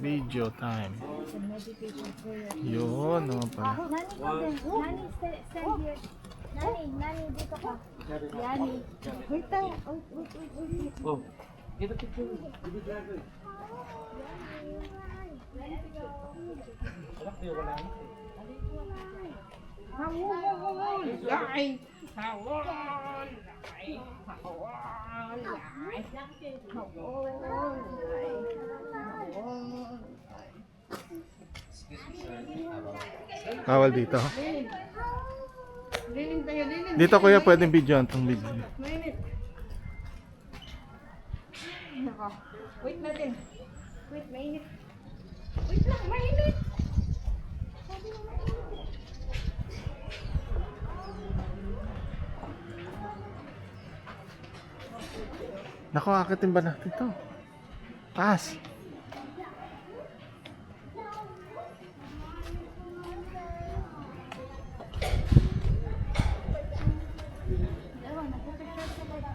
Video time. Meditation prayer. Yun, naman pala. Nani ka din. Nani, stand here. Nani, dito ka. Yani. Wait lang. Wait. Oh, get a picture. Bawal dito. Liling tayo, liling. Dito kuya, pwedeng video itong video. Mainit. Nako. Wait natin. Wait, mainit. Wait lang, mainit. Sabi mo mainit. Naku, akitin ba natin ito? Taas. Ewan, nagpapicture ka ba?